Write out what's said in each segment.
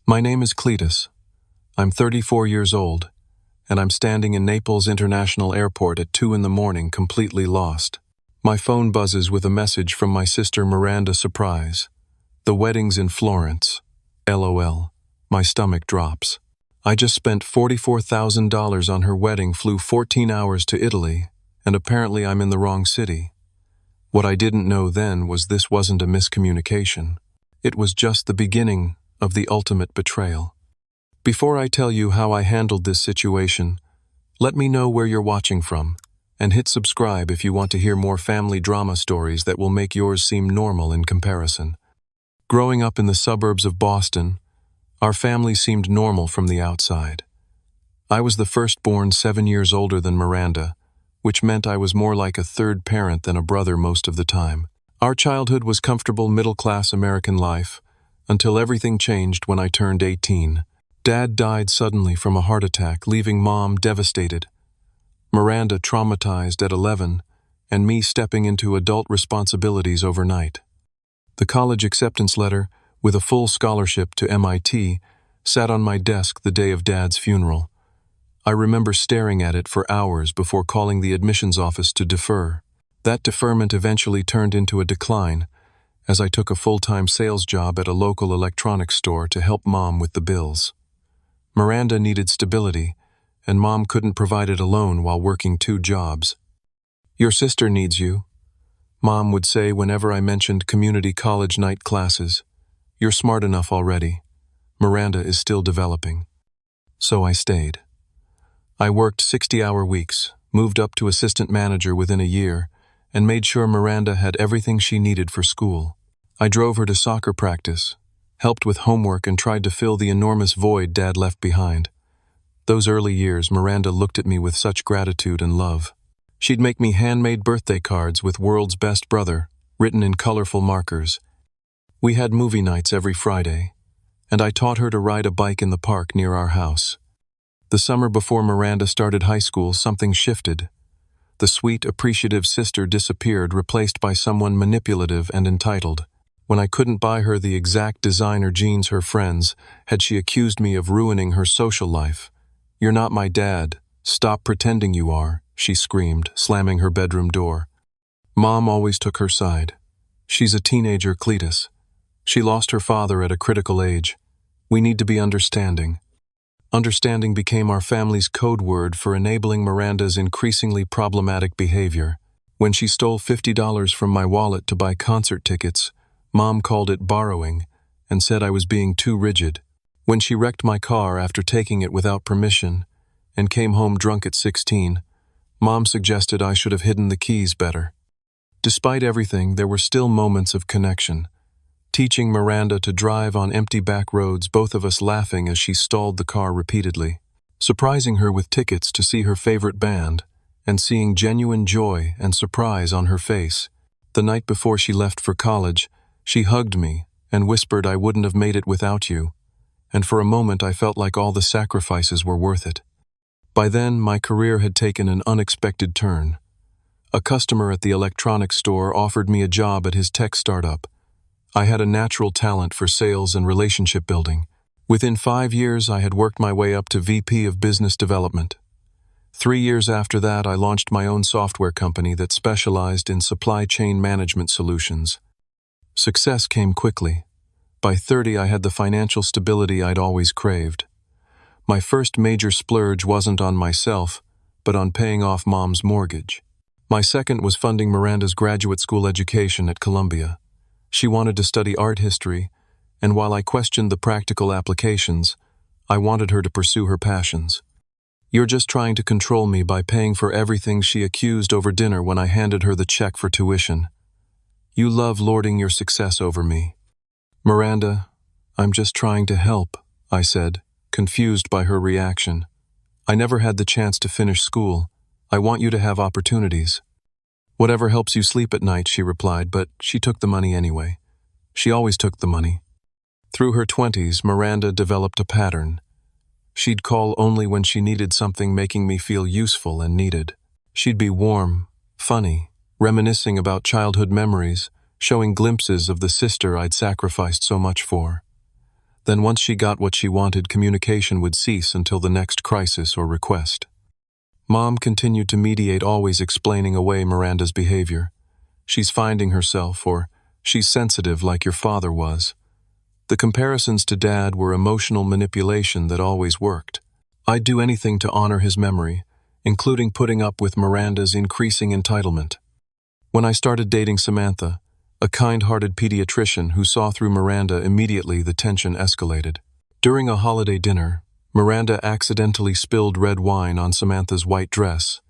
My name is Cletus. I'm 34 years old, and I'm standing in Naples International Airport at 2 in the morning, completely lost. My phone buzzes with a message from my sister Miranda. Surprise. The wedding's in Florence. LOL. My stomach drops. I just spent $44,000 on her wedding, flew 14 hours to Italy, and apparently I'm in the wrong city. What I didn't know then was this wasn't a miscommunication. It was just the beginning of the ultimate betrayal. Before I tell you how I handled this situation, let me know where you're watching from, and hit subscribe if you want to hear more family drama stories that will make yours seem normal in comparison. Growing up in the suburbs of Boston, our family seemed normal from the outside. I was the firstborn, 7 years older than Miranda, which meant I was more like a third parent than a brother most of the time. Our childhood was comfortable middle-class American life, until everything changed when I turned 18. Dad died suddenly from a heart attack, leaving Mom devastated, Miranda traumatized at 11, and me stepping into adult responsibilities overnight. The college acceptance letter, with a full scholarship to MIT, sat on my desk the day of Dad's funeral. I remember staring at it for hours before calling the admissions office to defer. That deferment eventually turned into a decline, as I took a full-time sales job at a local electronics store to help Mom with the bills. Miranda needed stability, and Mom couldn't provide it alone while working 2 jobs. "Your sister needs you," Mom would say whenever I mentioned community college night classes. "You're smart enough already. Miranda is still developing." So I stayed. I worked 60-hour weeks, moved up to assistant manager within a year, and made sure Miranda had everything she needed for school. I drove her to soccer practice, helped with homework, and tried to fill the enormous void Dad left behind. Those early years, Miranda looked at me with such gratitude and love. She'd make me handmade birthday cards with "World's Best Brother" written in colorful markers. We had movie nights every Friday, and I taught her to ride a bike in the park near our house. The summer before Miranda started high school, something shifted. The sweet, appreciative sister disappeared, replaced by someone manipulative and entitled. When I couldn't buy her the exact designer jeans her friends had, she accused me of ruining her social life. "You're not my dad. Stop pretending you are," she screamed, slamming her bedroom door. Mom always took her side. "She's a teenager, Cletus. She lost her father at a critical age. We need to be understanding." Understanding became our family's code word for enabling Miranda's increasingly problematic behavior. When she stole $50 from my wallet to buy concert tickets, Mom called it borrowing and said I was being too rigid. When she wrecked my car after taking it without permission and came home drunk at 16, Mom suggested I should have hidden the keys better. Despite everything, there were still moments of connection. Teaching Miranda to drive on empty back roads, both of us laughing as she stalled the car repeatedly. Surprising her with tickets to see her favorite band, and seeing genuine joy and surprise on her face. The night before she left for college, she hugged me and whispered I wouldn't have made it without you, and for a moment I felt like all the sacrifices were worth it. By then, my career had taken an unexpected turn. A customer at the electronics store offered me a job at his tech startup. I had a natural talent for sales and relationship building. Within 5 years, I had worked my way up to VP of Business Development. 3 years after that, I launched my own software company that specialized in supply chain management solutions. Success came quickly. By 30, I had the financial stability I'd always craved. My first major splurge wasn't on myself, but on paying off Mom's mortgage. My second was funding Miranda's graduate school education at Columbia. She wanted to study art history, and while I questioned the practical applications, I wanted her to pursue her passions. "You're just trying to control me by paying for everything," she accused over dinner when I handed her the check for tuition. "You love lording your success over me." "Miranda, I'm just trying to help," I said, confused by her reaction. "I never had the chance to finish school. I want you to have opportunities." "Whatever helps you sleep at night," she replied, but she took the money anyway. She always took the money. Through her 20s, Miranda developed a pattern. She'd call only when she needed something, making me feel useful and needed. She'd be warm, funny, reminiscing about childhood memories, showing glimpses of the sister I'd sacrificed so much for. Then once she got what she wanted, communication would cease until the next crisis or request. Mom continued to mediate, always explaining away Miranda's behavior. She's finding herself, or she's sensitive like your father was. The comparisons to Dad were emotional manipulation that always worked. I'd do anything to honor his memory, including putting up with Miranda's increasing entitlement. When I started dating Samantha, a kind-hearted pediatrician who saw through Miranda, immediately the tension escalated. During a holiday dinner, Miranda accidentally spilled red wine on Samantha's white dress,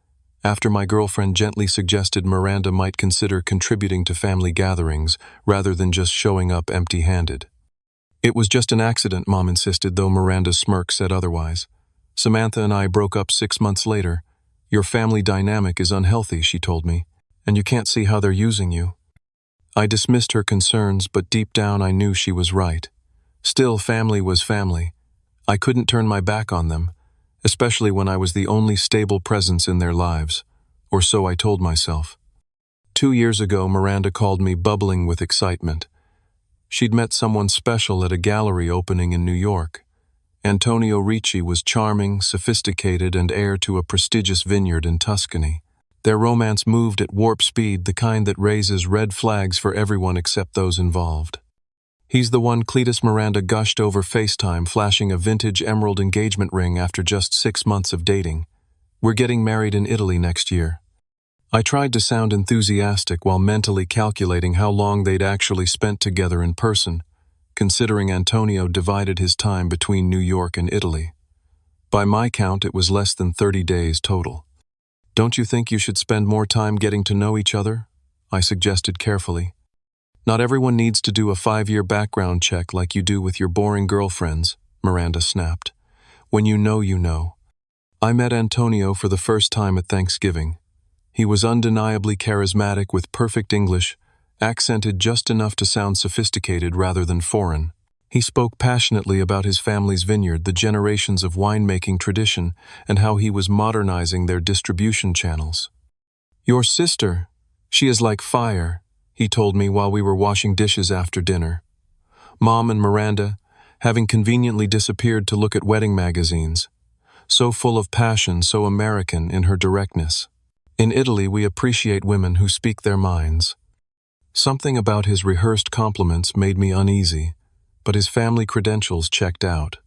after my girlfriend gently suggested Miranda might consider contributing to family gatherings rather than just showing up empty-handed. It was just an accident, Mom insisted, though Miranda's smirk said otherwise. Samantha and I broke up 6 months later. Your family dynamic is unhealthy, she told me, and you can't see how they're using you. I dismissed her concerns, but deep down I knew she was right. Still, family was family. I couldn't turn my back on them, especially when I was the only stable presence in their lives, or so I told myself. 2 years ago, Miranda called me, bubbling with excitement. She'd met someone special at a gallery opening in New York. Antonio Ricci was charming, sophisticated, and heir to a prestigious vineyard in Tuscany. Their romance moved at warp speed, the kind that raises red flags for everyone except those involved. He's the one, Cletus, Miranda gushed over FaceTime, flashing a vintage emerald engagement ring after just 6 months of dating. We're getting married in Italy next year. I tried to sound enthusiastic while mentally calculating how long they'd actually spent together in person, considering Antonio divided his time between New York and Italy. By my count, it was less than 30 days total. Don't you think you should spend more time getting to know each other? I suggested carefully. Not everyone needs to do a 5-year background check like you do with your boring girlfriends, Miranda snapped. When you know, you know. I met Antonio for the first time at Thanksgiving. He was undeniably charismatic with perfect English, accented just enough to sound sophisticated rather than foreign. He spoke passionately about his family's vineyard, the generations of winemaking tradition, and how he was modernizing their distribution channels. Your sister, she is like fire, he told me while we were washing dishes after dinner. Mom and Miranda, having conveniently disappeared to look at wedding magazines. So full of passion, so American in her directness. In Italy, we appreciate women who speak their minds. Something about his rehearsed compliments made me uneasy, but his family credentials checked out.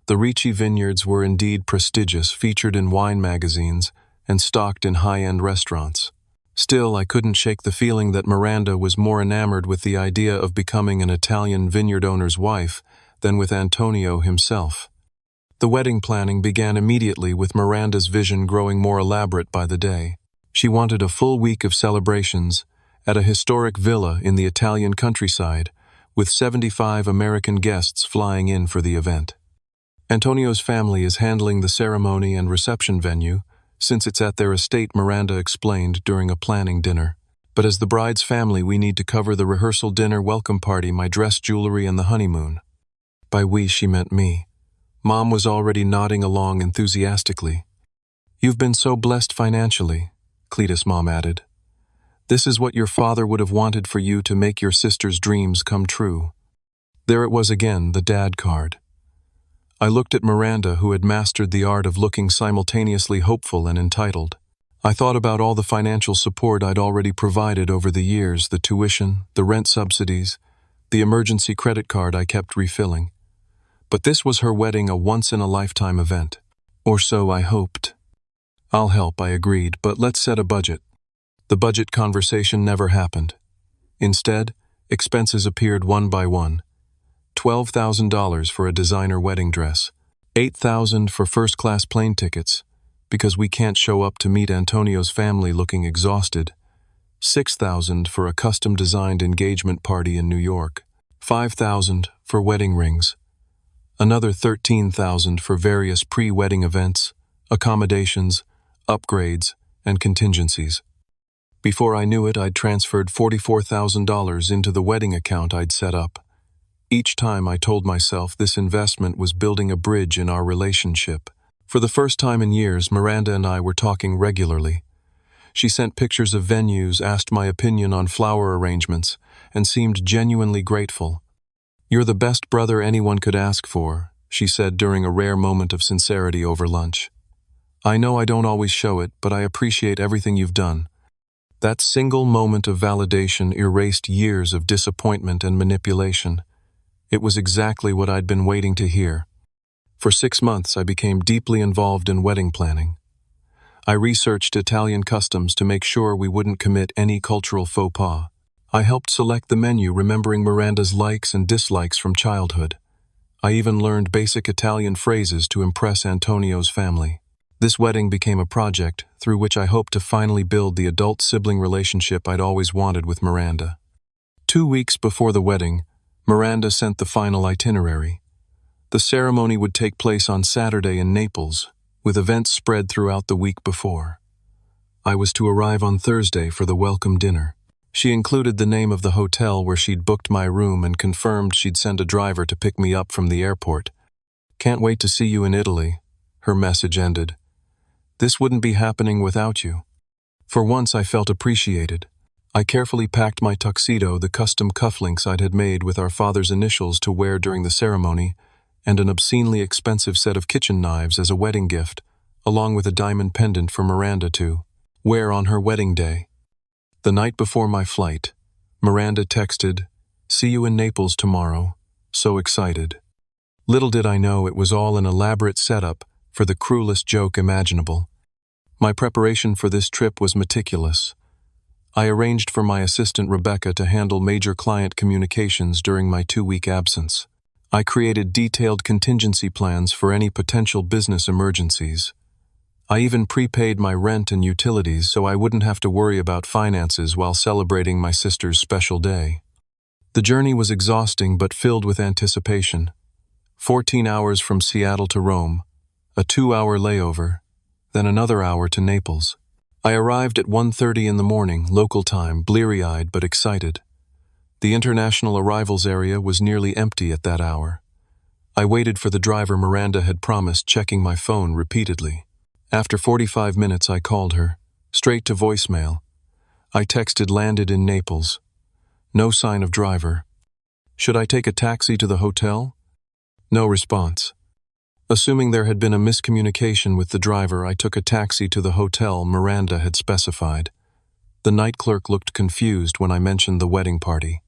The Ricci vineyards were indeed prestigious, featured in wine magazines, and stocked in high-end restaurants. Still, I couldn't shake the feeling that Miranda was more enamored with the idea of becoming an Italian vineyard owner's wife than with Antonio himself. The wedding planning began immediately, with Miranda's vision growing more elaborate by the day. She wanted a full week of celebrations at a historic villa in the Italian countryside, with 75 American guests flying in for the event. Antonio's family is handling the ceremony and reception venue, since it's at their estate, Miranda explained during a planning dinner. But as the bride's family, we need to cover the rehearsal dinner, welcome party, my dress, jewelry, and the honeymoon. By we, she meant me. Mom was already nodding along enthusiastically. You've been so blessed financially, Cletus, Mom added. This is what your father would have wanted for you to make your sister's dreams come true. There it was again, the dad card. I looked at Miranda, who had mastered the art of looking simultaneously hopeful and entitled. I thought about all the financial support I'd already provided over the years, the tuition, the rent subsidies, the emergency credit card I kept refilling. But this was her wedding, a once-in-a-lifetime event. Or so I hoped. I'll help, I agreed, but let's set a budget. The budget conversation never happened. Instead, expenses appeared one by one. $12,000 for a designer wedding dress, $8,000 for first-class plane tickets, because we can't show up to meet Antonio's family looking exhausted, $6,000 for a custom-designed engagement party in New York, $5,000 for wedding rings, another $13,000 for various pre-wedding events, accommodations, upgrades, and contingencies. Before I knew it, I'd transferred $44,000 into the wedding account I'd set up. Each time I told myself this investment was building a bridge in our relationship. For the first time in years, Miranda and I were talking regularly. She sent pictures of venues, asked my opinion on flower arrangements, and seemed genuinely grateful. "You're the best brother anyone could ask for," she said during a rare moment of sincerity over lunch. "I know I don't always show it, but I appreciate everything you've done." That single moment of validation erased years of disappointment and manipulation. It was exactly what I'd been waiting to hear. For 6 months, I became deeply involved in wedding planning. I researched Italian customs to make sure we wouldn't commit any cultural faux pas. I helped select the menu, remembering Miranda's likes and dislikes from childhood. I even learned basic Italian phrases to impress Antonio's family. This wedding became a project through which I hoped to finally build the adult-sibling relationship I'd always wanted with Miranda. 2 weeks before the wedding, Miranda sent the final itinerary. The ceremony would take place on Saturday in Naples, with events spread throughout the week before. I was to arrive on Thursday for the welcome dinner. She included the name of the hotel where she'd booked my room and confirmed she'd send a driver to pick me up from the airport. "Can't wait to see you in Italy," her message ended. "This wouldn't be happening without you." For once I felt appreciated. I carefully packed my tuxedo, the custom cufflinks I'd had made with our father's initials to wear during the ceremony, and an obscenely expensive set of kitchen knives as a wedding gift, along with a diamond pendant for Miranda to wear on her wedding day. The night before my flight, Miranda texted, "See you in Naples tomorrow. So excited." Little did I know it was all an elaborate setup for the cruelest joke imaginable. My preparation for this trip was meticulous. I arranged for my assistant Rebecca to handle major client communications during my 2-week absence. I created detailed contingency plans for any potential business emergencies. I even prepaid my rent and utilities so I wouldn't have to worry about finances while celebrating my sister's special day. The journey was exhausting but filled with anticipation. 14 hours from Seattle to Rome, a 2-hour layover, then another hour to Naples. I arrived at 1:30 in the morning, local time, bleary-eyed but excited. The international arrivals area was nearly empty at that hour. I waited for the driver Miranda had promised, checking my phone repeatedly. After 45 minutes, I called her, straight to voicemail. I texted, "Landed in Naples." No sign of driver. "Should I take a taxi to the hotel?" No response. Assuming there had been a miscommunication with the driver, I took a taxi to the hotel Miranda had specified. The night clerk looked confused when I mentioned the wedding party.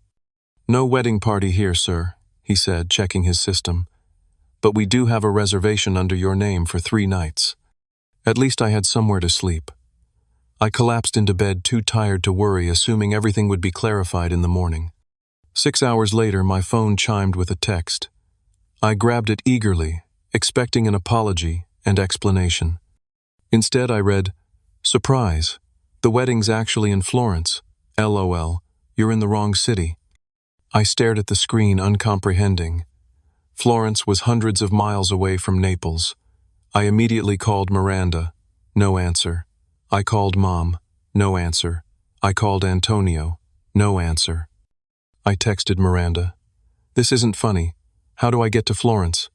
"No wedding party here, sir," he said, checking his system. "But we do have a reservation under your name for 3 nights. At least I had somewhere to sleep. I collapsed into bed, too tired to worry, assuming everything would be clarified in the morning. 6 hours later, my phone chimed with a text. I grabbed it eagerly, expecting an apology and explanation. Instead, I read, "Surprise! The wedding's actually in Florence. LOL, you're in the wrong city." I stared at the screen, uncomprehending. Florence was hundreds of miles away from Naples. I immediately called Miranda. No answer. I called Mom. No answer. I called Antonio. No answer. I texted Miranda. "This isn't funny. How do I get to Florence?"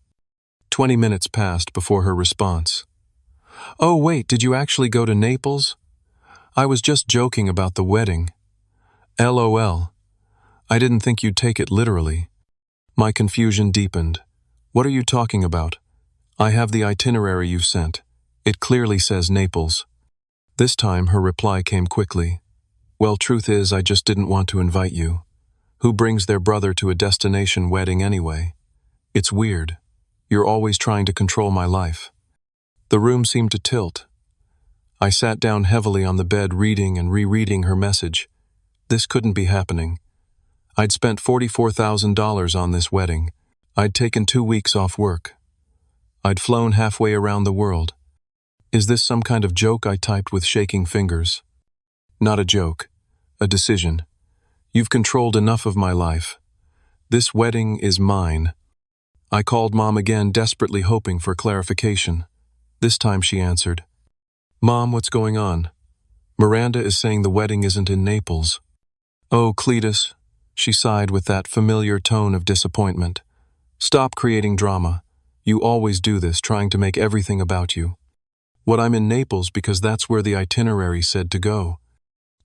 20 minutes passed before her response. "Oh wait, did you actually go to Naples? I was just joking about the wedding. LOL. I didn't think you'd take it literally." My confusion deepened. "What are you talking about? I have the itinerary you've sent. It clearly says Naples." This time her reply came quickly. "Well, truth is, I just didn't want to invite you. Who brings their brother to a destination wedding anyway? It's weird. You're always trying to control my life." The room seemed to tilt. I sat down heavily on the bed, reading and rereading her message. This couldn't be happening. I'd spent $44,000 on this wedding. I'd taken 2 weeks off work. I'd flown halfway around the world. "Is this some kind of joke?" I typed with shaking fingers. "Not a joke. A decision. You've controlled enough of my life. This wedding is mine." I called Mom again, desperately hoping for clarification. This time she answered. "Mom, what's going on? Miranda is saying the wedding isn't in Naples." "Oh, Cletus," she sighed with that familiar tone of disappointment. "Stop creating drama. You always do this, trying to make everything about you. What, I'm in Naples because that's where the itinerary said to go.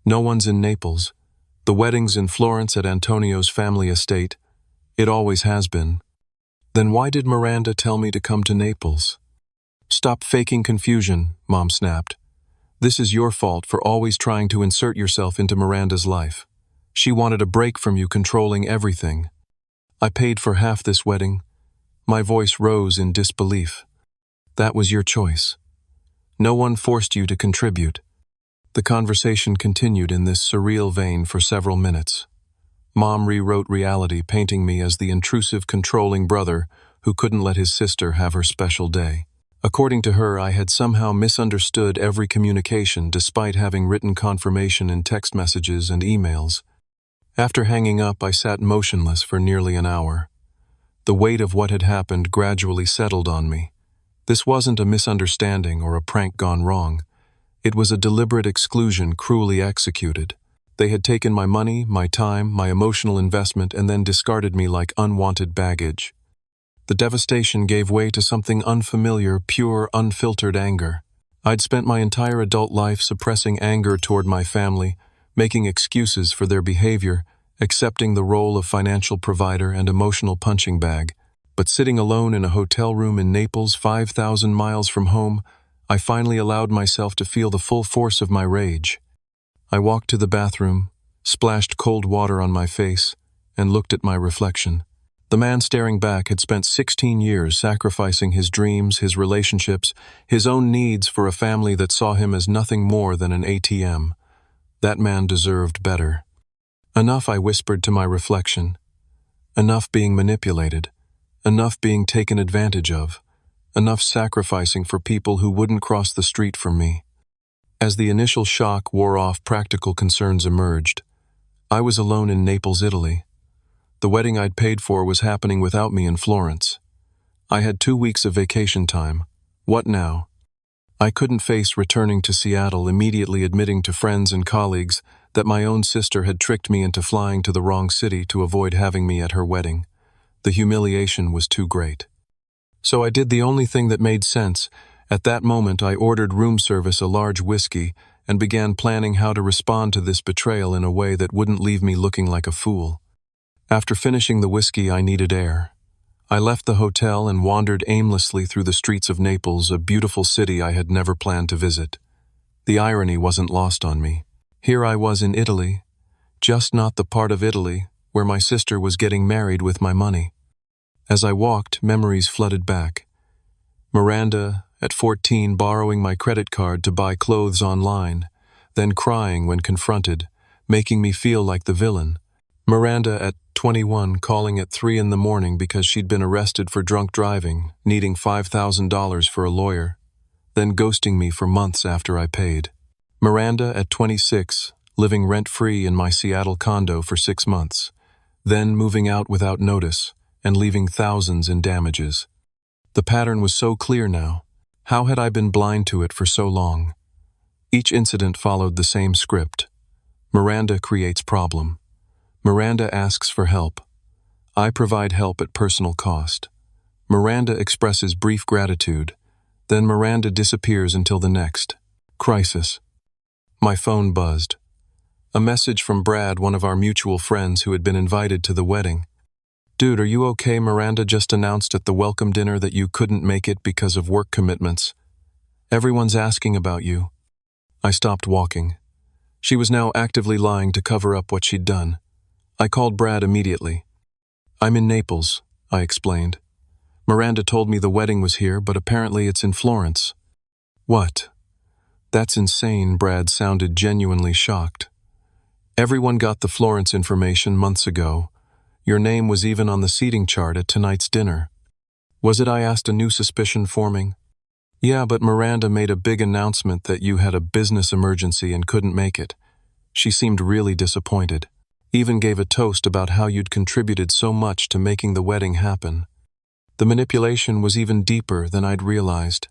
No one's in Naples. The wedding's in Florence at Antonio's family estate. It always has been. Then why did Miranda tell me to come to Naples? Stop faking confusion, Mom snapped. This is your fault for always trying to insert yourself into Miranda's life. She wanted a break from you controlling everything. I paid for half this wedding. My voice rose in disbelief. That was your choice. No one forced you to contribute. The conversation continued in this surreal vein for several minutes. Mom rewrote reality, painting me as the intrusive, controlling brother who couldn't let his sister have her special day. According to her, I had somehow misunderstood every communication despite having written confirmation in text messages and emails. After hanging up, I sat motionless for nearly an hour. The weight of what had happened gradually settled on me. This wasn't a misunderstanding or a prank gone wrong. It was a deliberate exclusion cruelly executed. They had taken my money, my time, my emotional investment, and then discarded me like unwanted baggage. The devastation gave way to something unfamiliar, pure, unfiltered anger. I'd spent my entire adult life suppressing anger toward my family, making excuses for their behavior, accepting the role of financial provider and emotional punching bag. But sitting alone in a hotel room in Naples, 5,000 miles from home, I finally allowed myself to feel the full force of my rage. I walked to the bathroom, splashed cold water on my face, and looked at my reflection. The man staring back had spent 16 years sacrificing his dreams, his relationships, his own needs for a family that saw him as nothing more than an ATM. That man deserved better. Enough, I whispered to my reflection. Enough being manipulated. Enough being taken advantage of. Enough sacrificing for people who wouldn't cross the street for me. As the initial shock wore off, practical concerns emerged. I was alone in Naples, Italy. The wedding I'd paid for was happening without me in Florence. I had 2 weeks of vacation time. What now? I couldn't face returning to Seattle, immediately admitting to friends and colleagues that my own sister had tricked me into flying to the wrong city to avoid having me at her wedding. The humiliation was too great. So I did the only thing that made sense. At that moment, I ordered room service a large whiskey and began planning how to respond to this betrayal in a way that wouldn't leave me looking like a fool. After finishing the whiskey, I needed air. I left the hotel and wandered aimlessly through the streets of Naples, a beautiful city I had never planned to visit. The irony wasn't lost on me. Here I was in Italy, just not the part of Italy where my sister was getting married with my money. As I walked, memories flooded back. Miranda, at 14, borrowing my credit card to buy clothes online, then crying when confronted, making me feel like the villain. Miranda, at 21, calling at 3 in the morning because she'd been arrested for drunk driving, needing $5,000 for a lawyer, then ghosting me for months after I paid. Miranda, at 26, living rent-free in my Seattle condo for 6 months, then moving out without notice and leaving thousands in damages. The pattern was so clear now. How had I been blind to it for so long? Each incident followed the same script. Miranda creates problem. Miranda asks for help. I provide help at personal cost. Miranda expresses brief gratitude. Then Miranda disappears until the next crisis. My phone buzzed. A message from Brad, one of our mutual friends who had been invited to the wedding. Dude, are you okay? Miranda just announced at the welcome dinner that you couldn't make it because of work commitments. Everyone's asking about you. I stopped walking. She was now actively lying to cover up what she'd done. I called Brad immediately. I'm in Naples, I explained. Miranda told me the wedding was here, but apparently it's in Florence. What? That's insane. Brad sounded genuinely shocked. Everyone got the Florence information months ago. Your name was even on the seating chart at tonight's dinner. Was it? I asked, a new suspicion forming. Yeah, but Miranda made a big announcement that you had a business emergency and couldn't make it. She seemed really disappointed. Even gave a toast about how you'd contributed so much to making the wedding happen. The manipulation was even deeper than I'd realized.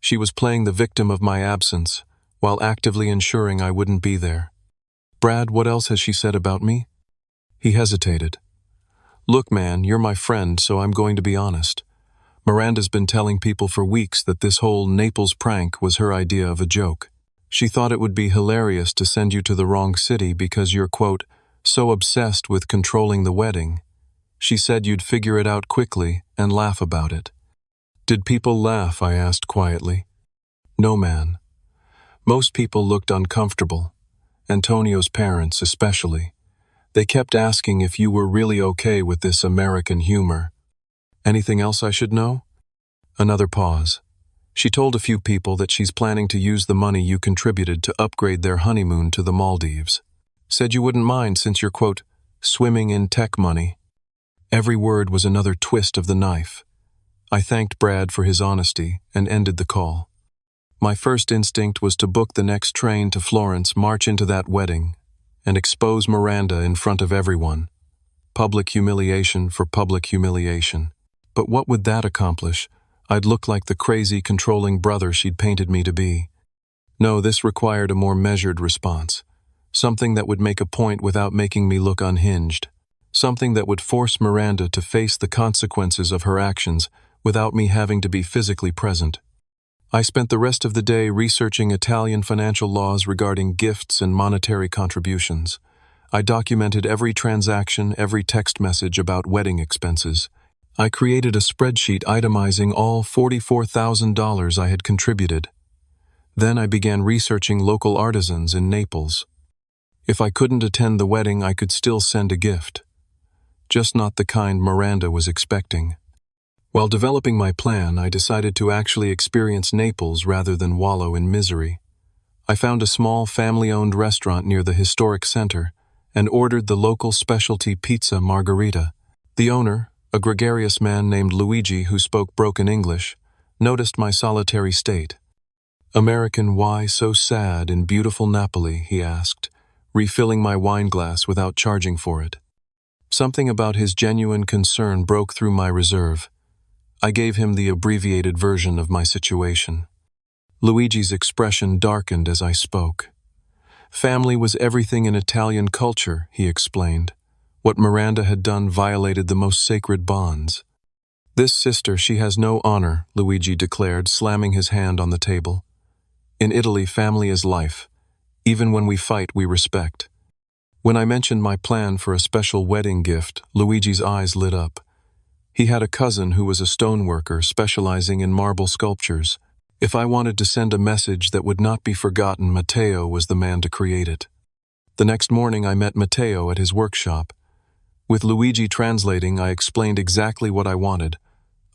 She was playing the victim of my absence, while actively ensuring I wouldn't be there. Brad, what else has she said about me? He hesitated. Look, man, you're my friend, so I'm going to be honest. Miranda's been telling people for weeks that this whole Naples prank was her idea of a joke. She thought it would be hilarious to send you to the wrong city because you're, quote, so obsessed with controlling the wedding. She said you'd figure it out quickly and laugh about it. Did people laugh? I asked quietly. No, man. Most people looked uncomfortable. Antonio's parents especially. They kept asking if you were really okay with this American humor. Anything else I should know? Another pause. She told a few people that she's planning to use the money you contributed to upgrade their honeymoon to the Maldives. Said you wouldn't mind since you're, quote, swimming in tech money. Every word was another twist of the knife. I thanked Brad for his honesty and ended the call. My first instinct was to book the next train to Florence, march into that wedding, and expose Miranda in front of everyone. Public humiliation for public humiliation. But what would that accomplish? I'd look like the crazy, controlling brother she'd painted me to be. No, this required a more measured response. Something that would make a point without making me look unhinged. Something that would force Miranda to face the consequences of her actions without me having to be physically present. I spent the rest of the day researching Italian financial laws regarding gifts and monetary contributions. I documented every transaction, every text message about wedding expenses. I created a spreadsheet itemizing all $44,000 I had contributed. Then I began researching local artisans in Naples. If I couldn't attend the wedding, I could still send a gift. Just not the kind Miranda was expecting. While developing my plan, I decided to actually experience Naples rather than wallow in misery. I found a small family-owned restaurant near the historic center and ordered the local specialty pizza margherita. The owner, a gregarious man named Luigi who spoke broken English, noticed my solitary state. "American, why so sad in beautiful Napoli?" he asked, refilling my wine glass without charging for it. Something about his genuine concern broke through my reserve. I gave him the abbreviated version of my situation. Luigi's expression darkened as I spoke. Family was everything in Italian culture, he explained. What Miranda had done violated the most sacred bonds. This sister, she has no honor, Luigi declared, slamming his hand on the table. In Italy, family is life. Even when we fight, we respect. When I mentioned my plan for a special wedding gift, Luigi's eyes lit up. He had a cousin who was a stoneworker specializing in marble sculptures. If I wanted to send a message that would not be forgotten, Matteo was the man to create it. The next morning I met Matteo at his workshop. With Luigi translating, I explained exactly what I wanted.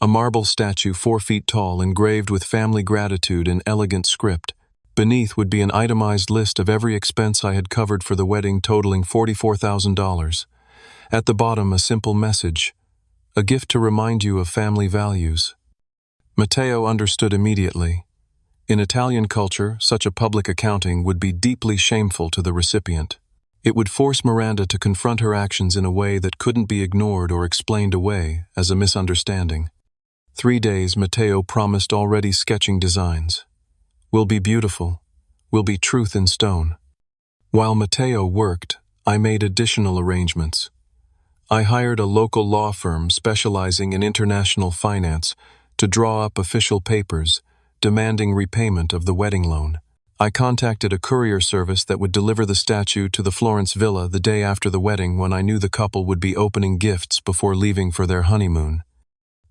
A marble statue 4 feet tall engraved with family gratitude in elegant script. Beneath would be an itemized list of every expense I had covered for the wedding, totaling $44,000. At the bottom, a simple message. A gift to remind you of family values. Matteo understood immediately. In Italian culture, such a public accounting would be deeply shameful to the recipient. It would force Miranda to confront her actions in a way that couldn't be ignored or explained away as a misunderstanding. 3 days, Matteo promised, already sketching designs. Will be beautiful. Will be truth in stone. While Matteo worked, I made additional arrangements. I hired a local law firm specializing in international finance to draw up official papers, demanding repayment of the wedding loan. I contacted a courier service that would deliver the statue to the Florence villa the day after the wedding, when I knew the couple would be opening gifts before leaving for their honeymoon.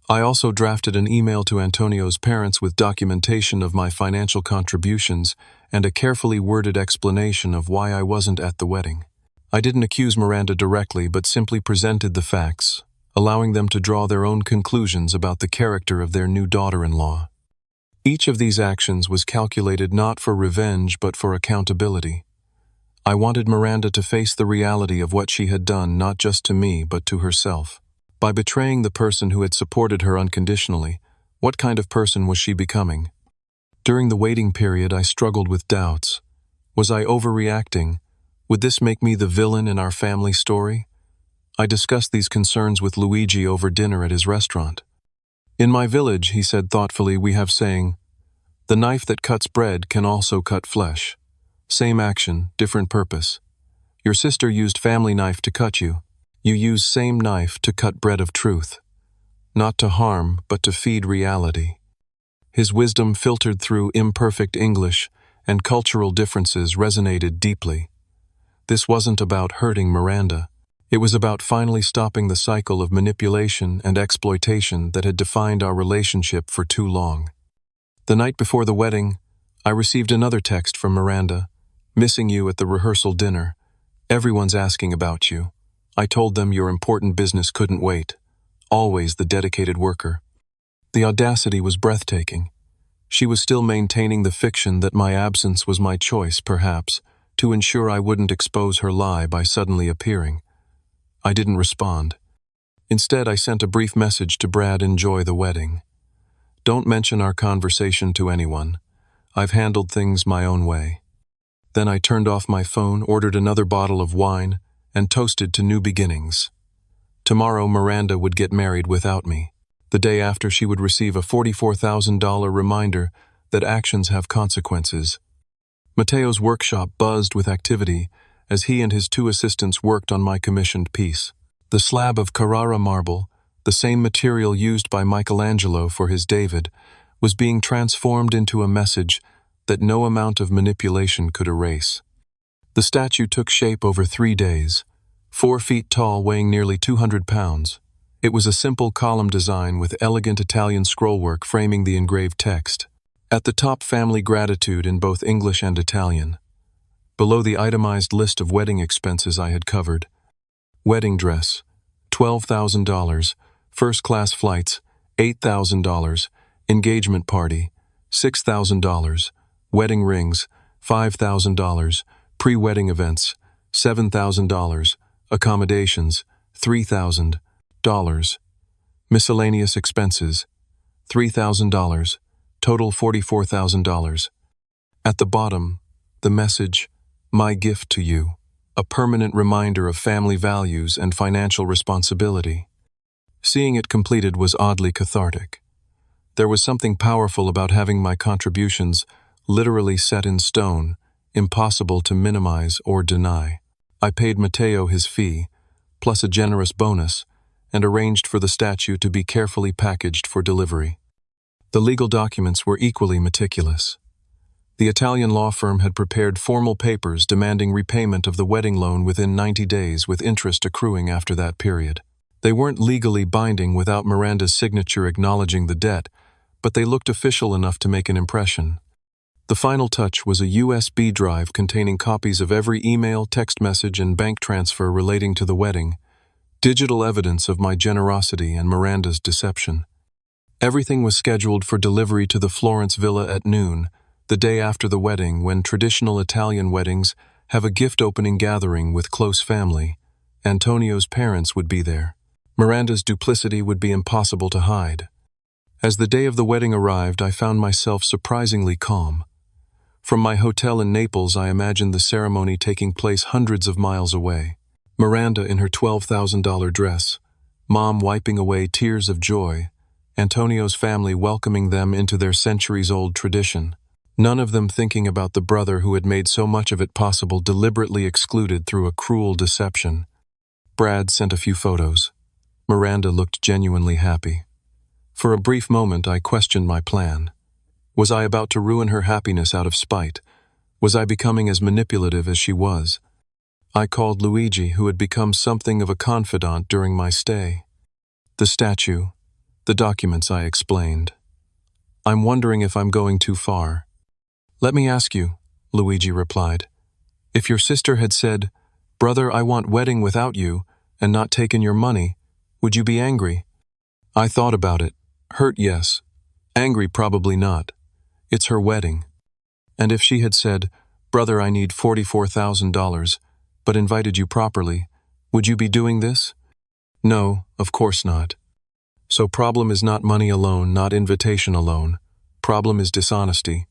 I also drafted an email to Antonio's parents with documentation of my financial contributions and a carefully worded explanation of why I wasn't at the wedding. I didn't accuse Miranda directly, but simply presented the facts, allowing them to draw their own conclusions about the character of their new daughter-in-law. Each of these actions was calculated not for revenge but for accountability. I wanted Miranda to face the reality of what she had done, not just to me but to herself. By betraying the person who had supported her unconditionally, what kind of person was she becoming? During the waiting period, I struggled with doubts. Was I overreacting? Would this make me the villain in our family story? I discussed these concerns with Luigi over dinner at his restaurant. In my village, he said thoughtfully, we have saying, the knife that cuts bread can also cut flesh. Same action, different purpose. Your sister used family knife to cut you. You use same knife to cut bread of truth. Not to harm, but to feed reality. His wisdom filtered through imperfect English, and cultural differences resonated deeply. This wasn't about hurting Miranda. It was about finally stopping the cycle of manipulation and exploitation that had defined our relationship for too long. The night before the wedding, I received another text from Miranda, missing you at the rehearsal dinner. Everyone's asking about you. I told them your important business couldn't wait. Always the dedicated worker. The audacity was breathtaking. She was still maintaining the fiction that my absence was my choice, perhaps, to ensure I wouldn't expose her lie by suddenly appearing. I didn't respond. Instead, I sent a brief message to Brad: enjoy the wedding. Don't mention our conversation to anyone. I've handled things my own way. Then I turned off my phone, ordered another bottle of wine, and toasted to new beginnings. Tomorrow, Miranda would get married without me. The day after, she would receive a $44,000 reminder that actions have consequences. Matteo's workshop buzzed with activity as he and his 2 assistants worked on my commissioned piece. The slab of Carrara marble, the same material used by Michelangelo for his David, was being transformed into a message that no amount of manipulation could erase. The statue took shape over 3 days, 4 feet tall, weighing nearly 200 pounds. It was a simple column design with elegant Italian scrollwork framing the engraved text. At the top, family gratitude in both English and Italian. Below, the itemized list of wedding expenses I had covered. Wedding dress, $12,000. First-class flights, $8,000. Engagement party, $6,000. Wedding rings, $5,000. Pre-wedding events, $7,000. Accommodations, $3,000. Miscellaneous expenses, $3,000. Total $44,000. At the bottom, the message, my gift to you, a permanent reminder of family values and financial responsibility. Seeing it completed was oddly cathartic. There was something powerful about having my contributions literally set in stone, impossible to minimize or deny. I paid Matteo his fee, plus a generous bonus, and arranged for the statue to be carefully packaged for delivery. The legal documents were equally meticulous. The Italian law firm had prepared formal papers demanding repayment of the wedding loan within 90 days, with interest accruing after that period. They weren't legally binding without Miranda's signature acknowledging the debt, but they looked official enough to make an impression. The final touch was a USB drive containing copies of every email, text message, and bank transfer relating to the wedding, digital evidence of my generosity and Miranda's deception. Everything was scheduled for delivery to the Florence villa at noon, the day after the wedding, when traditional Italian weddings have a gift-opening gathering with close family. Antonio's parents would be there. Miranda's duplicity would be impossible to hide. As the day of the wedding arrived, I found myself surprisingly calm. From my hotel in Naples, I imagined the ceremony taking place hundreds of miles away. Miranda in her $12,000 dress, Mom wiping away tears of joy, Antonio's family welcoming them into their centuries-old tradition. None of them thinking about the brother who had made so much of it possible, deliberately excluded through a cruel deception. Brad sent a few photos. Miranda looked genuinely happy. For a brief moment, I questioned my plan. Was I about to ruin her happiness out of spite? Was I becoming as manipulative as she was? I called Luigi, who had become something of a confidant during my stay. The statue, the documents, I explained. I'm wondering if I'm going too far. Let me ask you, Luigi replied. If your sister had said, "Brother, I want wedding without you," and not taken your money, would you be angry? I thought about it. Hurt, yes. Angry, probably not. It's her wedding. And if she had said, "Brother, I need $44,000, but invited you properly," would you be doing this? No, of course not. So problem is not money alone, not invitation alone. Problem is dishonesty.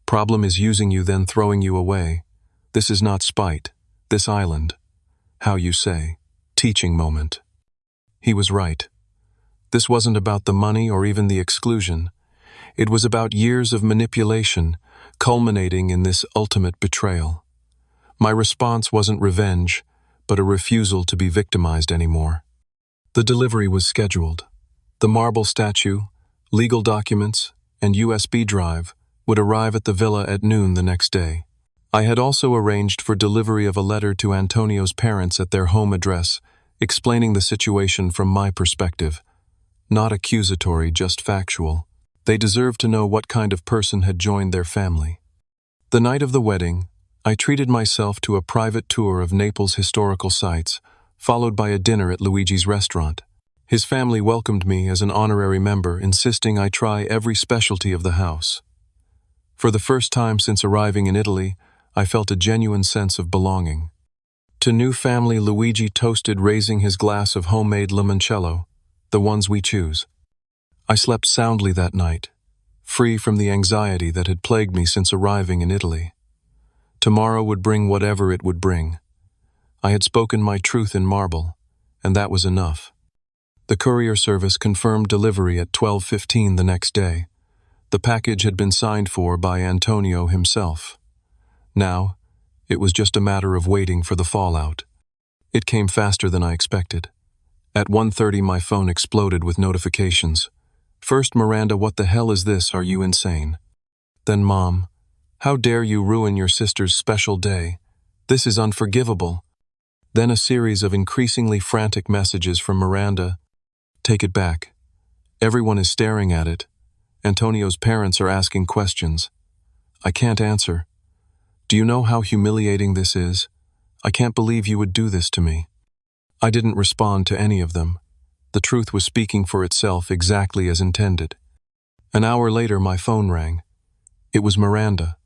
Problem is using you, then throwing you away. This is not spite. This island. How you say. Teaching moment. He was right. This wasn't about the money or even the exclusion. It was about years of manipulation, culminating in this ultimate betrayal. My response wasn't revenge, but a refusal to be victimized anymore. The delivery was scheduled. The marble statue, legal documents, and USB drive would arrive at the villa at noon the next day. I had also arranged for delivery of a letter to Antonio's parents at their home address explaining the situation from my perspective. Not accusatory, just factual. They deserved to know what kind of person had joined their family. The night of the wedding, I treated myself to a private tour of Naples' historical sites, followed by a dinner at Luigi's restaurant. His family welcomed me as an honorary member, insisting I try every specialty of the house. For the first time since arriving in Italy, I felt a genuine sense of belonging. To new family, Luigi toasted, raising his glass of homemade limoncello, the ones we choose. I slept soundly that night, free from the anxiety that had plagued me since arriving in Italy. Tomorrow would bring whatever it would bring. I had spoken my truth in marble, and that was enough. The courier service confirmed delivery at 12:15 the next day. The package had been signed for by Antonio himself. Now, it was just a matter of waiting for the fallout. It came faster than I expected. At 1:30 my phone exploded with notifications. First, Miranda, what the hell is this? Are you insane? Then, Mom, how dare you ruin your sister's special day? This is unforgivable. Then a series of increasingly frantic messages from Miranda. Take it back. Everyone is staring at it. Antonio's parents are asking questions. I can't answer. Do you know how humiliating this is? I can't believe you would do this to me. I didn't respond to any of them. The truth was speaking for itself exactly as intended. An hour later, my phone rang. It was Miranda.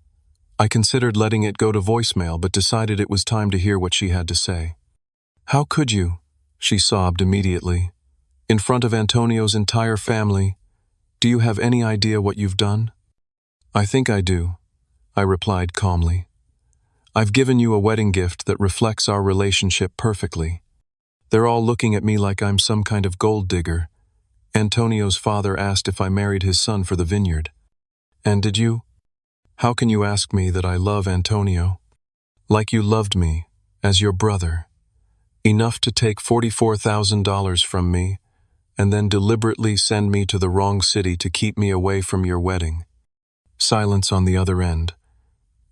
I considered letting it go to voicemail, but decided it was time to hear what she had to say. How could you? She sobbed immediately. In front of Antonio's entire family. Do you have any idea what you've done? I think I do, I replied calmly. I've given you a wedding gift that reflects our relationship perfectly. They're all looking at me like I'm some kind of gold digger. Antonio's father asked if I married his son for the vineyard. And did you? How can you ask me that I love Antonio? Like you loved me, as your brother. Enough to take $44,000 from me, and then deliberately send me to the wrong city to keep me away from your wedding. Silence on the other end.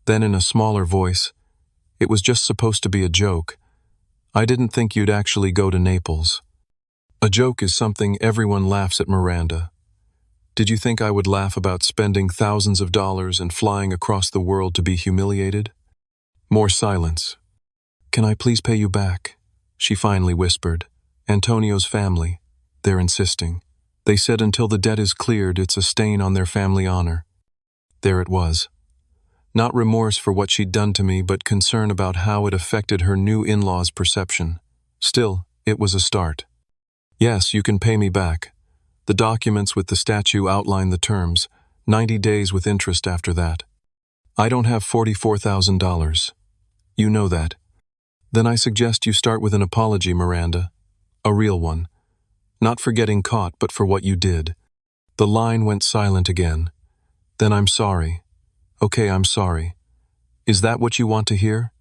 Then in a smaller voice, it was just supposed to be a joke. I didn't think you'd actually go to Naples. A joke is something everyone laughs at, Miranda. Did you think I would laugh about spending thousands of dollars and flying across the world to be humiliated? More silence. Can I please pay you back? She finally whispered. Antonio's family. They're insisting. They said until the debt is cleared, it's a stain on their family honor. There it was. Not remorse for what she'd done to me, but concern about how it affected her new in-laws' perception. Still, it was a start. Yes, you can pay me back. The documents with the statue outline the terms, 90 days with interest after that. I don't have $44,000. You know that. Then I suggest you start with an apology, Miranda. A real one. Not for getting caught, but for what you did. The line went silent again. Then I'm sorry. Okay, I'm sorry. Is that what you want to hear?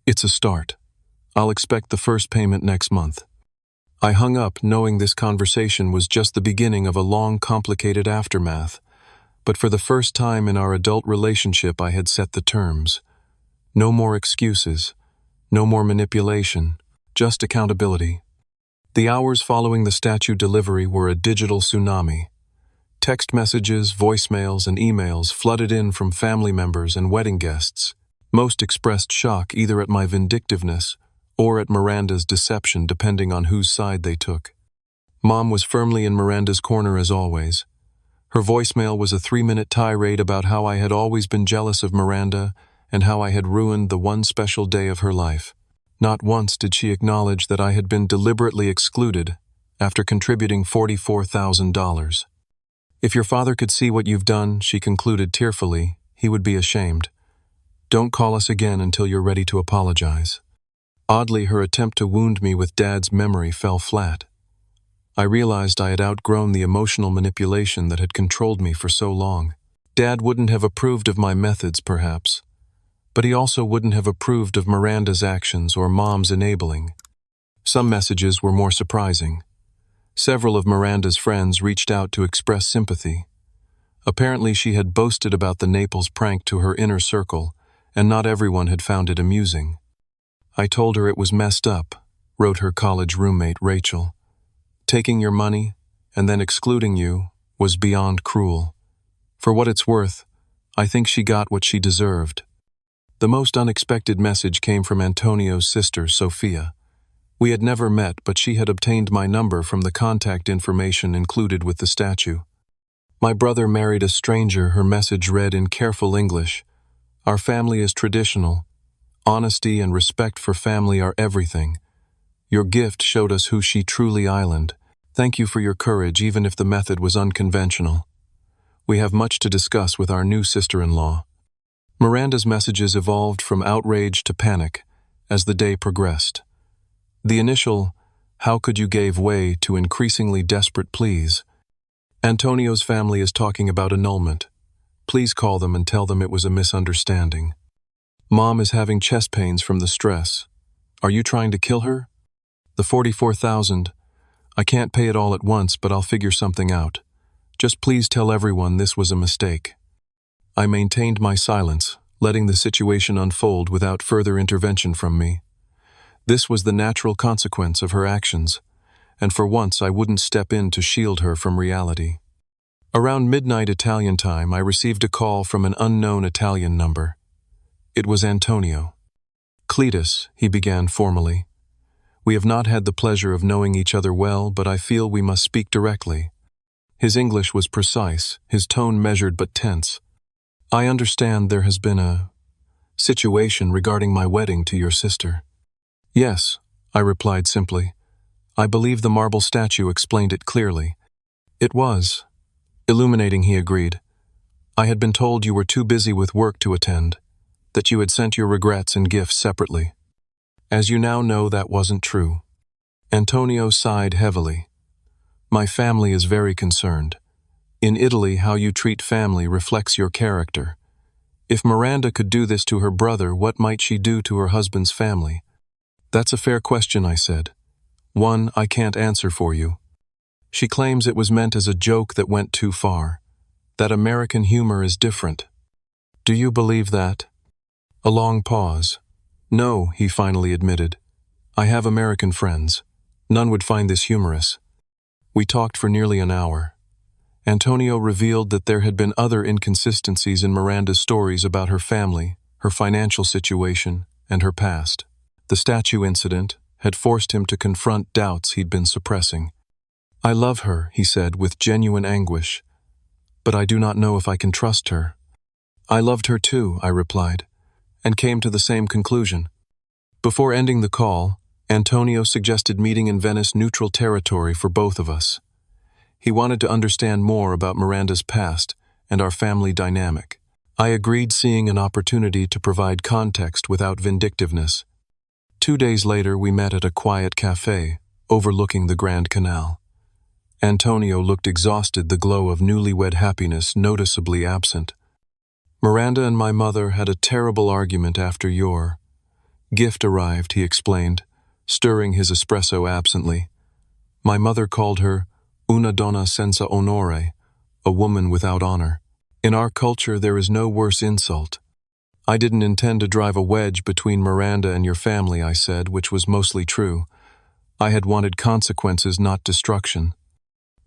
It's a start. I'll expect the first payment next month. I hung up, knowing this conversation was just the beginning of a long, complicated aftermath. But for the first time in our adult relationship, I had set the terms. No more excuses. No more manipulation. Just accountability. The hours following the statue delivery were a digital tsunami. Text messages, voicemails, and emails flooded in from family members and wedding guests. Most expressed shock either at my vindictiveness or at Miranda's deception, depending on whose side they took. Mom was firmly in Miranda's corner as always. Her voicemail was a 3-minute tirade about how I had always been jealous of Miranda and how I had ruined the one special day of her life. Not once did she acknowledge that I had been deliberately excluded after contributing $44,000. If your father could see what you've done, she concluded tearfully, he would be ashamed. Don't call us again until you're ready to apologize. Oddly, her attempt to wound me with Dad's memory fell flat. I realized I had outgrown the emotional manipulation that had controlled me for so long. Dad wouldn't have approved of my methods, perhaps, but he also wouldn't have approved of Miranda's actions or Mom's enabling. Some messages were more surprising. Several of Miranda's friends reached out to express sympathy. Apparently she had boasted about the Naples prank to her inner circle, and not everyone had found it amusing. I told her it was messed up, wrote her college roommate Rachel. Taking your money and then excluding you was beyond cruel. For what it's worth, I think she got what she deserved. The most unexpected message came from Antonio's sister, Sophia. We had never met, but she had obtained my number from the contact information included with the statue. My brother married a stranger, her message read in careful English. Our family is traditional. Honesty and respect for family are everything. Your gift showed us who she truly island. Thank you for your courage, even if the method was unconventional. We have much to discuss with our new sister-in-law. Miranda's messages evolved from outrage to panic as the day progressed. The initial, "How could you," gave way to increasingly desperate pleas. Antonio's family is talking about annulment. Please call them and tell them it was a misunderstanding. Mom is having chest pains from the stress. Are you trying to kill her? The $44,000. I can't pay it all at once, but I'll figure something out. Just please tell everyone this was a mistake. I maintained my silence, letting the situation unfold without further intervention from me. This was the natural consequence of her actions, and for once I wouldn't step in to shield her from reality. Around midnight Italian time, I received a call from an unknown Italian number. It was Antonio. "Cletus," he began formally. "We have not had the pleasure of knowing each other well, but I feel we must speak directly." His English was precise, his tone measured but tense. "I understand there has been a situation regarding my wedding to your sister." "Yes," I replied simply. I believe the marble statue explained it clearly. "It was illuminating," he agreed. "I had been told you were too busy with work to attend, that you had sent your regrets and gifts separately. As you now know, that wasn't true." Antonio sighed heavily. "My family is very concerned. In Italy, how you treat family reflects your character. If Miranda could do this to her brother, what might she do to her husband's family?" "That's a fair question," I said. "One I can't answer for you. She claims it was meant as a joke that went too far. That American humor is different." "Do you believe that?" A long pause. "No," he finally admitted. "I have American friends. None would find this humorous." We talked for nearly an hour. Antonio revealed that there had been other inconsistencies in Miranda's stories about her family, her financial situation, and her past. The statue incident had forced him to confront doubts he'd been suppressing. "I love her," he said with genuine anguish, "but I do not know if I can trust her." "I loved her too," I replied, and came to the same conclusion. Before ending the call, Antonio suggested meeting in Venice neutral territory for both of us. He wanted to understand more about Miranda's past and our family dynamic. I agreed, seeing an opportunity to provide context without vindictiveness. 2 days later, we met at a quiet cafe overlooking the Grand Canal. Antonio looked exhausted, the glow of newlywed happiness noticeably absent. "Miranda and my mother had a terrible argument after your gift arrived," he explained, stirring his espresso absently. "My mother called her una donna senza onore, a woman without honor. In our culture, there is no worse insult." "I didn't intend to drive a wedge between Miranda and your family," I said, which was mostly true. I had wanted consequences, not destruction.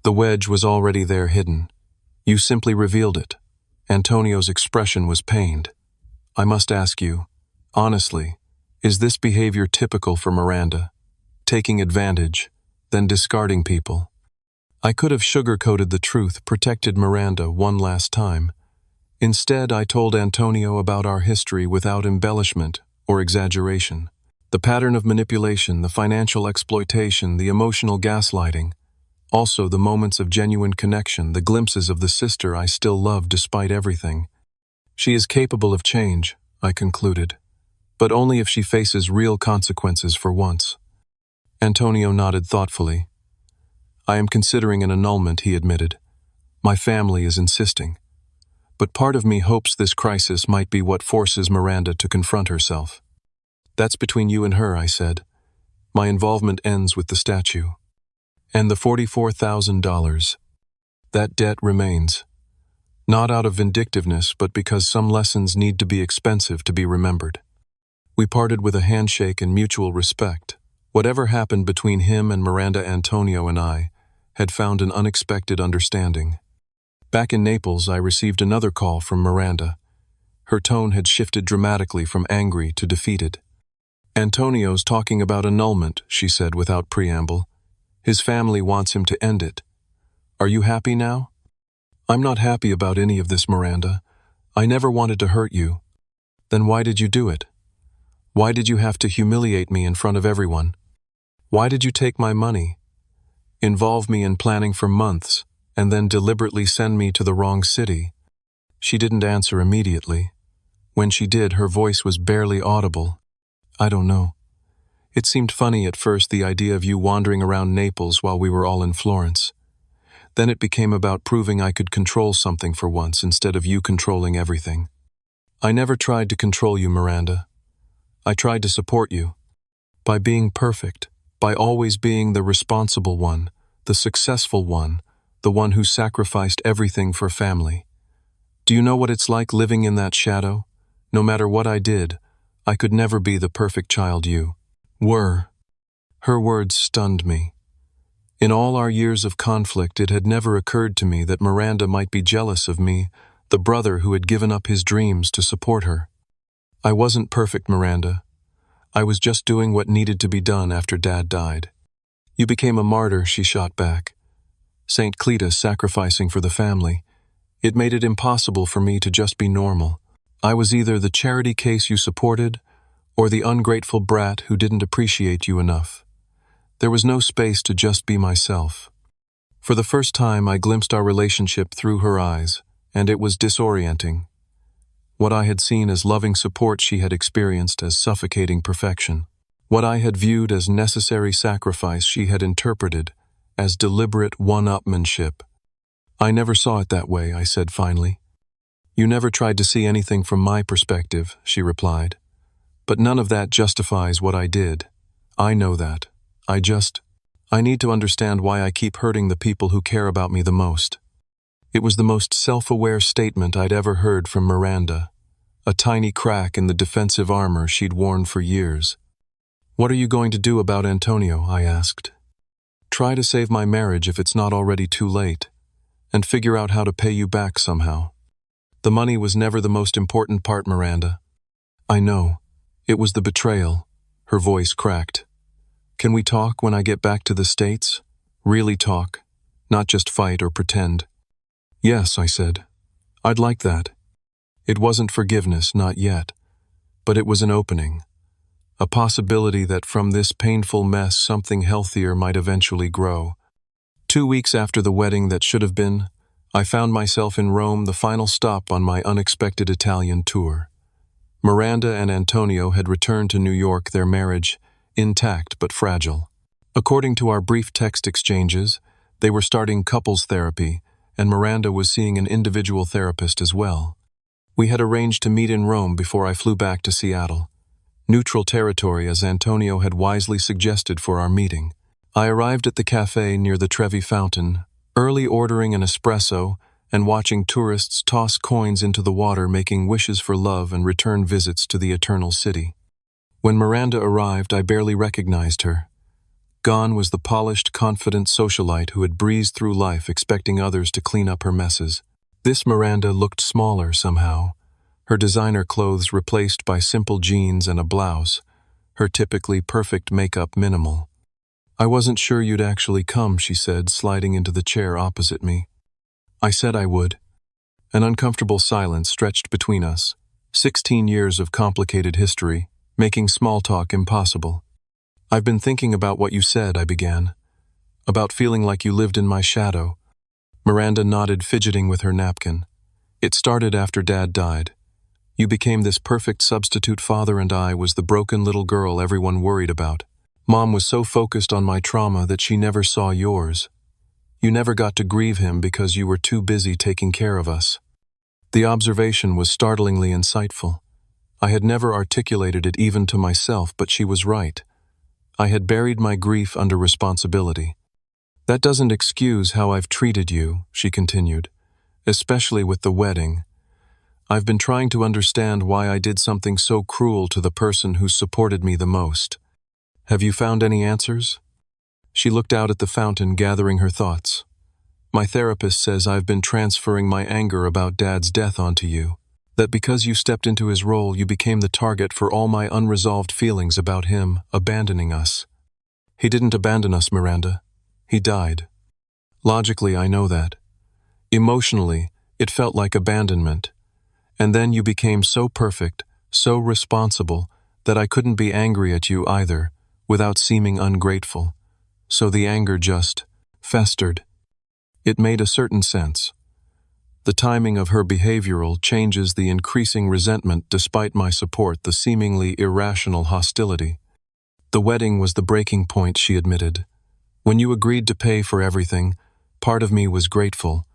"The wedge was already there, hidden. You simply revealed it." Antonio's expression was pained. "I must ask you, honestly, is this behavior typical for Miranda? Taking advantage, then discarding people?" I could have sugarcoated the truth, protected Miranda one last time. Instead, I told Antonio about our history without embellishment or exaggeration. The pattern of manipulation, the financial exploitation, the emotional gaslighting. Also, the moments of genuine connection, the glimpses of the sister I still love despite everything. "She is capable of change," I concluded, "but only if she faces real consequences for once." Antonio nodded thoughtfully. "I am considering an annulment," he admitted. "My family is insisting. But part of me hopes this crisis might be what forces Miranda to confront herself." "That's between you and her," I said. "My involvement ends with the statue. And the $44,000. That debt remains. Not out of vindictiveness, but because some lessons need to be expensive to be remembered." We parted with a handshake and mutual respect, Whatever happened between him and Miranda, Antonio and I had found an unexpected understanding. Back in Naples, I received another call from Miranda. Her tone had shifted dramatically from angry to defeated. "Antonio's talking about annulment," she said without preamble. "His family wants him to end it. Are you happy now?" "I'm not happy about any of this, Miranda. I never wanted to hurt you." "Then why did you do it? Why did you have to humiliate me in front of everyone? Why did you take my money, involve me in planning for months, and then deliberately send me to the wrong city?" She didn't answer immediately. When she did, her voice was barely audible. "I don't know. It seemed funny at first, the idea of you wandering around Naples while we were all in Florence. Then it became about proving I could control something for once instead of you controlling everything. I never tried to control you, Miranda. I tried to support you. By being perfect, by always being the responsible one, the successful one, the one who sacrificed everything for family. Do you know what it's like living in that shadow? No matter what I did, I could never be the perfect child you were." Her words stunned me. In all our years of conflict, it had never occurred to me that Miranda might be jealous of me, the brother who had given up his dreams to support her. "I wasn't perfect, Miranda. I was just doing what needed to be done after Dad died." "You became a martyr," she shot back. "St. Cletus sacrificing for the family. It made it impossible for me to just be normal. I was either the charity case you supported or the ungrateful brat who didn't appreciate you enough. There was no space to just be myself." For the first time, I glimpsed our relationship through her eyes, and it was disorienting. What I had seen as loving support, she had experienced as suffocating perfection. What I had viewed as necessary sacrifice, she had interpreted as deliberate one-upmanship. "I never saw it that way," I said finally. "You never tried to see anything from my perspective," she replied. "But none of that justifies what I did. I know that. I need to understand why I keep hurting the people who care about me the most." It was the most self-aware statement I'd ever heard from Miranda, a tiny crack in the defensive armor she'd worn for years. "What are you going to do about Antonio?" I asked. "Try to save my marriage if it's not already too late, and figure out how to pay you back somehow. The money was never the most important part, Miranda." "I know. It was the betrayal." Her voice cracked. "Can we talk when I get back to the States? Really talk, not just fight or pretend." "Yes," I said. "I'd like that." It wasn't forgiveness, not yet, but it was an opening, a possibility that from this painful mess something healthier might eventually grow. 2 weeks after the wedding that should have been, I found myself in Rome, the final stop on my unexpected Italian tour. Miranda and Antonio had returned to New York, their marriage intact but fragile. According to our brief text exchanges, they were starting couples therapy, and Miranda was seeing an individual therapist as well. We had arranged to meet in Rome before I flew back to Seattle. Neutral territory, as Antonio had wisely suggested for our meeting. I arrived at the cafe near the Trevi Fountain, early ordering an espresso and watching tourists toss coins into the water, making wishes for love and return visits to the Eternal City. When Miranda arrived, I barely recognized her. Gone was the polished, confident socialite who had breezed through life expecting others to clean up her messes. This Miranda looked smaller somehow, her designer clothes replaced by simple jeans and a blouse, her typically perfect makeup minimal. "I wasn't sure you'd actually come," she said, sliding into the chair opposite me. I said I would. An uncomfortable silence stretched between us, 16 years of complicated history, making small talk impossible. "I've been thinking about what you said," I began. "About feeling like you lived in my shadow." Miranda nodded, fidgeting with her napkin. "It started after Dad died. You became this perfect substitute father, and I was the broken little girl everyone worried about. Mom was so focused on my trauma that she never saw yours. You never got to grieve him because you were too busy taking care of us." The observation was startlingly insightful. I had never articulated it even to myself, but she was right. I had buried my grief under responsibility. "That doesn't excuse how I've treated you," she continued, "especially with the wedding. I've been trying to understand why I did something so cruel to the person who supported me the most." Have you found any answers? She looked out at the fountain, gathering her thoughts. My therapist says I've been transferring my anger about Dad's death onto you. That because you stepped into his role, you became the target for all my unresolved feelings about him abandoning us. He didn't abandon us, Miranda. He died. Logically, I know that. Emotionally, it felt like abandonment. And then you became so perfect, so responsible, that I couldn't be angry at you either, without seeming ungrateful. So the anger just festered. It made a certain sense. The timing of her behavioral changes the increasing resentment despite my support, the seemingly irrational hostility. The wedding was the breaking point, she admitted. When you agreed to pay for everything, part of me was grateful,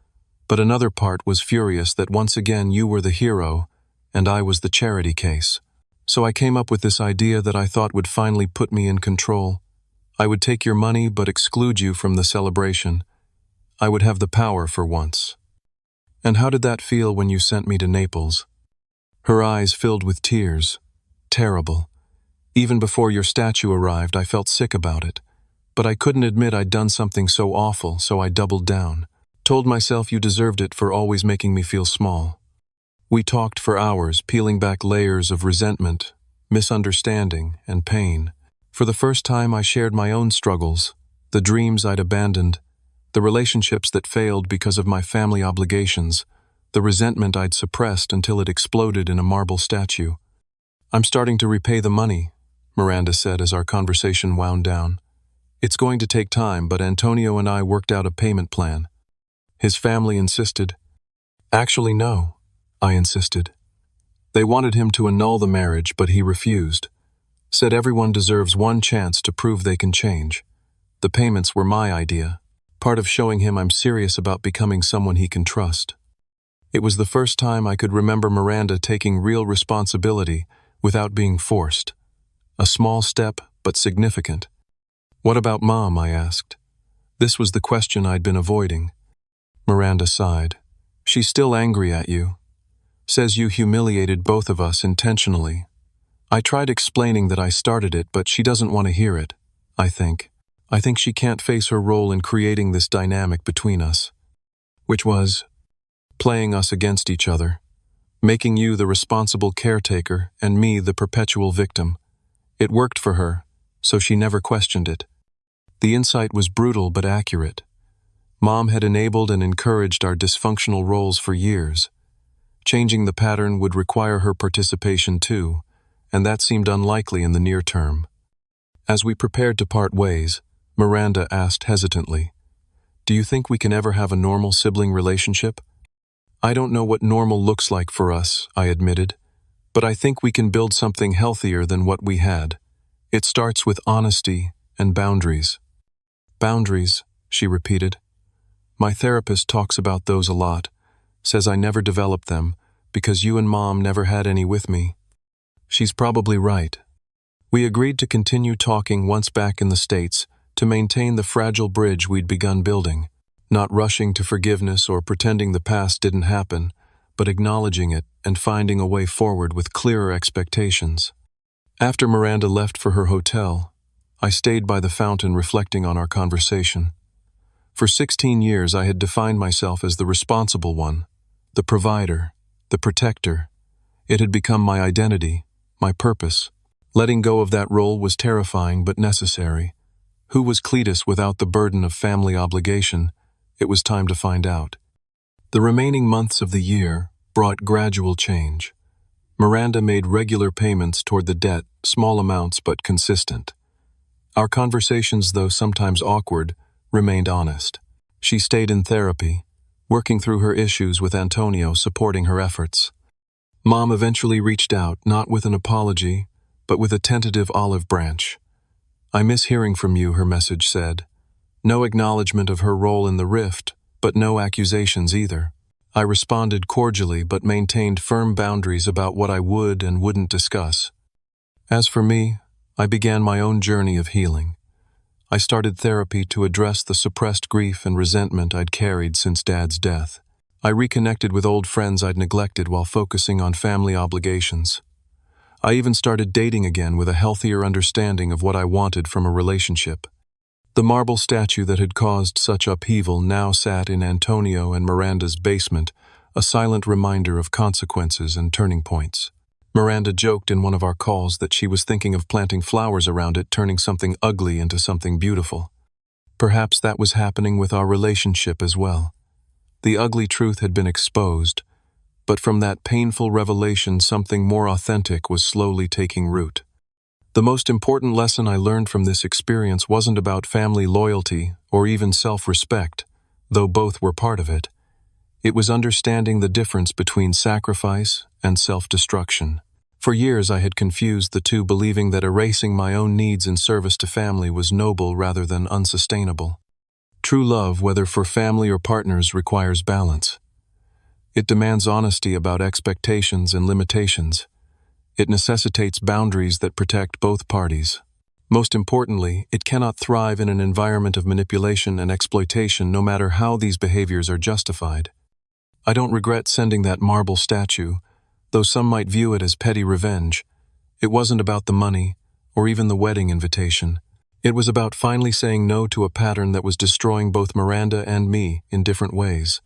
but another part was furious that once again you were the hero and I was the charity case. So I came up with this idea that I thought would finally put me in control. I would take your money but exclude you from the celebration. I would have the power for once. And how did that feel when you sent me to Naples? Her eyes filled with tears. Terrible. Even before your statue arrived, I felt sick about it. But I couldn't admit I'd done something so awful, so I doubled down. Told myself you deserved it for always making me feel small. We talked for hours, peeling back layers of resentment, misunderstanding, and pain. For the first time, I shared my own struggles, the dreams I'd abandoned, the relationships that failed because of my family obligations, the resentment I'd suppressed until it exploded in a marble statue. I'm starting to repay the money, Miranda said as our conversation wound down. It's going to take time, but Antonio and I worked out a payment plan. His family insisted. Actually, no, I insisted. They wanted him to annul the marriage, but he refused. Said everyone deserves one chance to prove they can change. The payments were my idea, part of showing him I'm serious about becoming someone he can trust. It was the first time I could remember Miranda taking real responsibility without being forced. A small step, but significant. What about Mom? I asked. This was the question I'd been avoiding. Miranda sighed. She's still angry at you. Says you humiliated both of us intentionally. I tried explaining that I started it, but she doesn't want to hear it, I think. I think she can't face her role in creating this dynamic between us. Which was playing us against each other, making you the responsible caretaker and me the perpetual victim. It worked for her, so she never questioned it. The insight was brutal but accurate. Mom had enabled and encouraged our dysfunctional roles for years. Changing the pattern would require her participation too, and that seemed unlikely in the near term. As we prepared to part ways, Miranda asked hesitantly, "Do you think we can ever have a normal sibling relationship?" "I don't know what normal looks like for us," I admitted, "but I think we can build something healthier than what we had. It starts with honesty and boundaries." "Boundaries," she repeated. "My therapist talks about those a lot, says I never developed them because you and Mom never had any with me." She's probably right. We agreed to continue talking once back in the States to maintain the fragile bridge we'd begun building, not rushing to forgiveness or pretending the past didn't happen, but acknowledging it and finding a way forward with clearer expectations. After Miranda left for her hotel, I stayed by the fountain reflecting on our conversation. For 16 years I had defined myself as the responsible one, the provider, the protector. It had become my identity, my purpose. Letting go of that role was terrifying but necessary. Who was Cletus without the burden of family obligation? It was time to find out. The remaining months of the year brought gradual change. Miranda made regular payments toward the debt, small amounts but consistent. Our conversations, though sometimes awkward, remained honest. She stayed in therapy, working through her issues with Antonio, supporting her efforts. Mom eventually reached out, not with an apology, but with a tentative olive branch. "I miss hearing from you," her message said. No acknowledgement of her role in the rift, but no accusations either. I responded cordially but maintained firm boundaries about what I would and wouldn't discuss. As for me, I began my own journey of healing. I started therapy to address the suppressed grief and resentment I'd carried since Dad's death. I reconnected with old friends I'd neglected while focusing on family obligations. I even started dating again with a healthier understanding of what I wanted from a relationship. The marble statue that had caused such upheaval now sat in Antonio and Miranda's basement, a silent reminder of consequences and turning points. Miranda joked in one of our calls that she was thinking of planting flowers around it, turning something ugly into something beautiful. Perhaps that was happening with our relationship as well. The ugly truth had been exposed, but from that painful revelation something more authentic was slowly taking root. The most important lesson I learned from this experience wasn't about family loyalty or even self-respect, though both were part of it. It was understanding the difference between sacrifice and self-destruction. For years I had confused the two, believing that erasing my own needs in service to family was noble rather than unsustainable. True love, whether for family or partners, requires balance. It demands honesty about expectations and limitations. It necessitates boundaries that protect both parties. Most importantly, it cannot thrive in an environment of manipulation and exploitation, no matter how these behaviors are justified. I don't regret sending that marble statue, though some might view it as petty revenge. It wasn't about the money, or even the wedding invitation. It was about finally saying no to a pattern that was destroying both Miranda and me in different ways.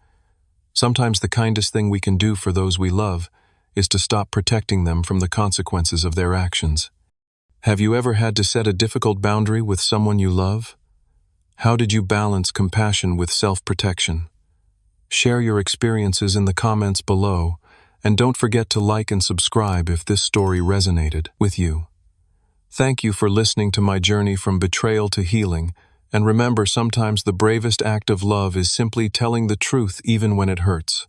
Sometimes the kindest thing we can do for those we love is to stop protecting them from the consequences of their actions. Have you ever had to set a difficult boundary with someone you love? How did you balance compassion with self-protection? Share your experiences in the comments below, and don't forget to like and subscribe if this story resonated with you. Thank you for listening to my journey from betrayal to healing, and remember, sometimes the bravest act of love is simply telling the truth even when it hurts.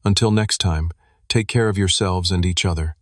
Until next time, take care of yourselves and each other.